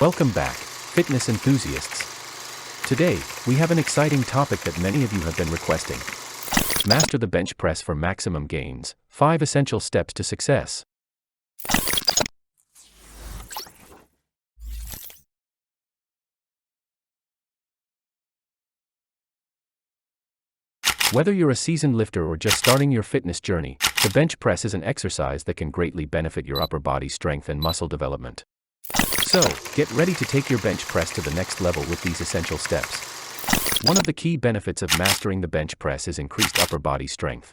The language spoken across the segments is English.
Welcome back, fitness enthusiasts. Today, we have an exciting topic that many of you have been requesting. Master the bench press for maximum gains, 5 essential steps to success. Whether you're a seasoned lifter or just starting your fitness journey, the bench press is an exercise that can greatly benefit your upper body strength and muscle development. So, get ready to take your bench press to the next level with these essential steps. One of the key benefits of mastering the bench press is increased upper body strength.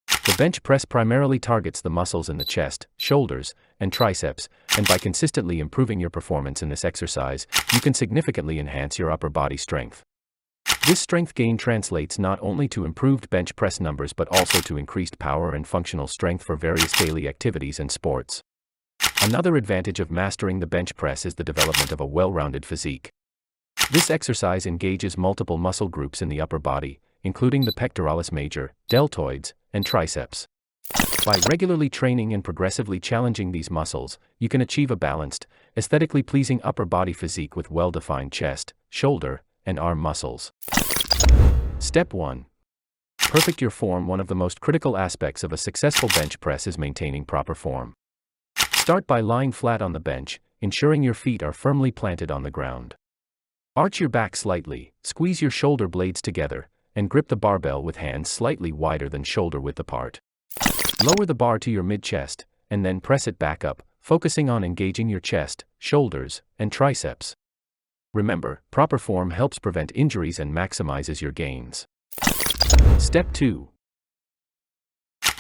The bench press primarily targets the muscles in the chest, shoulders, and triceps, and by consistently improving your performance in this exercise, you can significantly enhance your upper body strength. This strength gain translates not only to improved bench press numbers but also to increased power and functional strength for various daily activities and sports. Another advantage of mastering the bench press is the development of a well-rounded physique. This exercise engages multiple muscle groups in the upper body, including the pectoralis major, deltoids, and triceps. By regularly training and progressively challenging these muscles, you can achieve a balanced, aesthetically pleasing upper body physique with well-defined chest, shoulder, and arm muscles. Step 1. Perfect your form. One of the most critical aspects of a successful bench press is maintaining proper form. Start by lying flat on the bench, ensuring your feet are firmly planted on the ground. Arch your back slightly, squeeze your shoulder blades together, and grip the barbell with hands slightly wider than shoulder width apart. Lower the bar to your mid-chest, and then press it back up, focusing on engaging your chest, shoulders, and triceps. Remember, proper form helps prevent injuries and maximizes your gains. Step 2.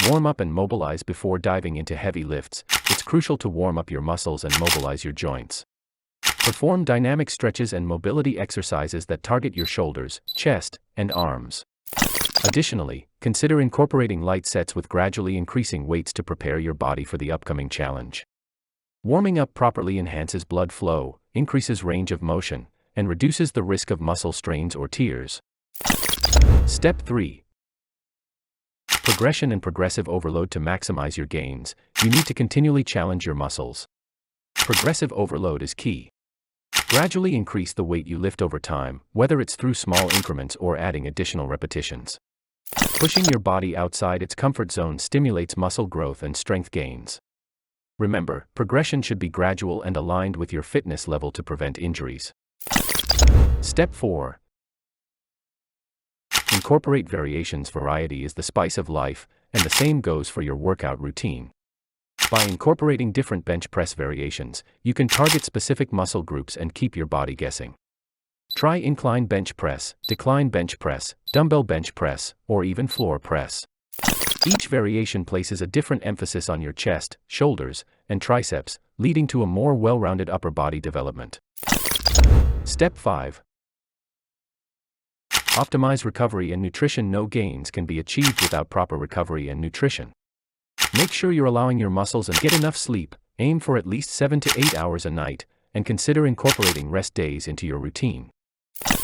Warm up and mobilize. Before diving into heavy lifts, it's crucial to warm up your muscles and mobilize your joints. Perform dynamic stretches and mobility exercises that target your shoulders, chest, and arms. Additionally, consider incorporating light sets with gradually increasing weights to prepare your body for the upcoming challenge. Warming up properly enhances blood flow, increases range of motion, and reduces the risk of muscle strains or tears. Step 3. Progression and progressive overload. To maximize your gains, you need to continually challenge your muscles. Progressive overload is key. Gradually increase the weight you lift over time, whether it's through small increments or adding additional repetitions. Pushing your body outside its comfort zone stimulates muscle growth and strength gains. Remember, progression should be gradual and aligned with your fitness level to prevent injuries. Step 4. Incorporate variations. Variety is the spice of life, and the same goes for your workout routine. By incorporating different bench press variations, you can target specific muscle groups and keep your body guessing. Try incline bench press, decline bench press, dumbbell bench press, or even floor press. Each variation places a different emphasis on your chest, shoulders, and triceps, leading to a more well-rounded upper body development. Step 5. Optimize recovery and nutrition. No gains can be achieved without proper recovery and nutrition. Make sure you're allowing your muscles and get enough sleep. Aim for at least 7 to 8 hours a night, and consider incorporating rest days into your routine.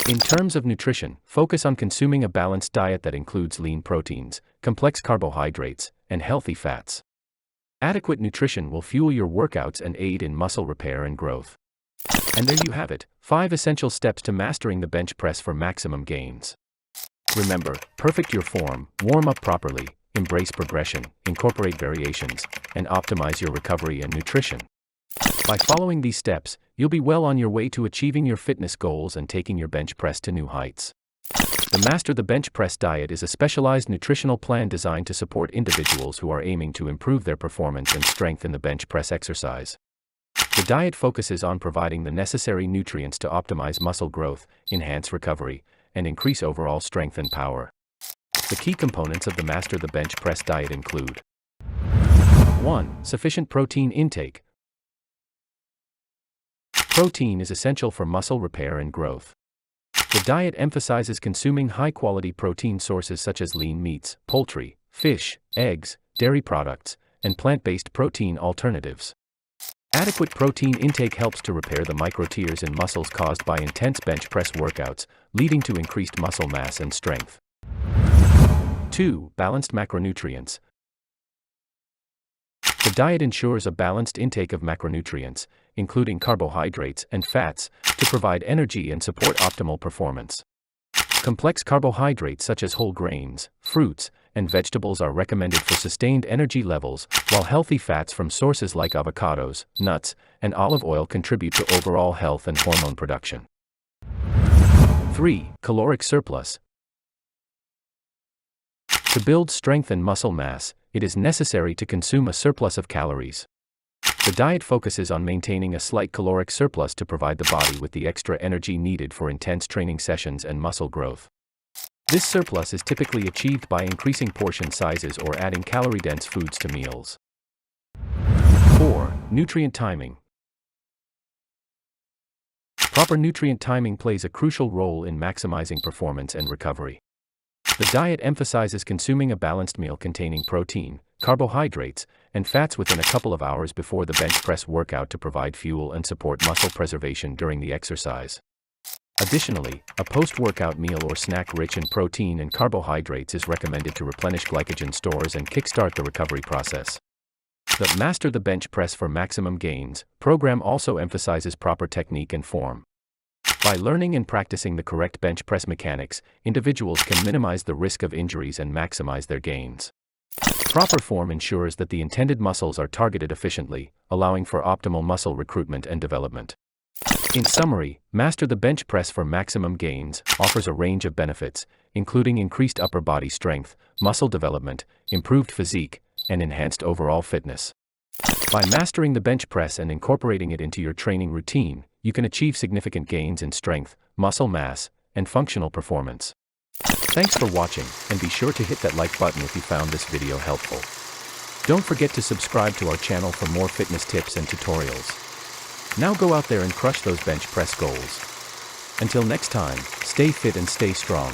In terms of nutrition, focus on consuming a balanced diet that includes lean proteins, complex carbohydrates, and healthy fats. Adequate nutrition will fuel your workouts and aid in muscle repair and growth. And there you have it, 5 essential steps to mastering the bench press for maximum gains. Remember, perfect your form, warm up properly, embrace progression, incorporate variations, and optimize your recovery and nutrition. By following these steps, you'll be well on your way to achieving your fitness goals and taking your bench press to new heights. The Master the Bench Press Diet is a specialized nutritional plan designed to support individuals who are aiming to improve their performance and strength in the bench press exercise. The diet focuses on providing the necessary nutrients to optimize muscle growth, enhance recovery, and increase overall strength and power. The key components of the Master the Bench Press Diet include 1. Sufficient protein intake. Protein is essential for muscle repair and growth. The diet emphasizes consuming high-quality protein sources such as lean meats, poultry, fish, eggs, dairy products, and plant-based protein alternatives. Adequate protein intake helps to repair the micro-tears in muscles caused by intense bench press workouts, leading to increased muscle mass and strength. 2. Balanced macronutrients. The diet ensures a balanced intake of macronutrients, including carbohydrates and fats, to provide energy and support optimal performance. Complex carbohydrates such as whole grains, fruits, and vegetables are recommended for sustained energy levels, while healthy fats from sources like avocados, nuts, and olive oil contribute to overall health and hormone production. 3. Caloric surplus. To build strength and muscle mass, it is necessary to consume a surplus of calories. The diet focuses on maintaining a slight caloric surplus to provide the body with the extra energy needed for intense training sessions and muscle growth. This surplus is typically achieved by increasing portion sizes or adding calorie-dense foods to meals. 4. Nutrient timing. Proper nutrient timing plays a crucial role in maximizing performance and recovery. The diet emphasizes consuming a balanced meal containing protein, carbohydrates, and fats within a couple of hours before the bench press workout to provide fuel and support muscle preservation during the exercise. Additionally, a post-workout meal or snack rich in protein and carbohydrates is recommended to replenish glycogen stores and kickstart the recovery process. The Master the Bench Press for Maximum Gains program also emphasizes proper technique and form. By learning and practicing the correct bench press mechanics, individuals can minimize the risk of injuries and maximize their gains. Proper form ensures that the intended muscles are targeted efficiently, allowing for optimal muscle recruitment and development. In summary, Master the Bench Press for Maximum Gains offers a range of benefits, including increased upper body strength, muscle development, improved physique, and enhanced overall fitness. By mastering the bench press and incorporating it into your training routine, you can achieve significant gains in strength, muscle mass, and functional performance. Thanks for watching, and be sure to hit that like button if you found this video helpful. Don't forget to subscribe to our channel for more fitness tips and tutorials. Now go out there and crush those bench press goals. Until next time, stay fit and stay strong.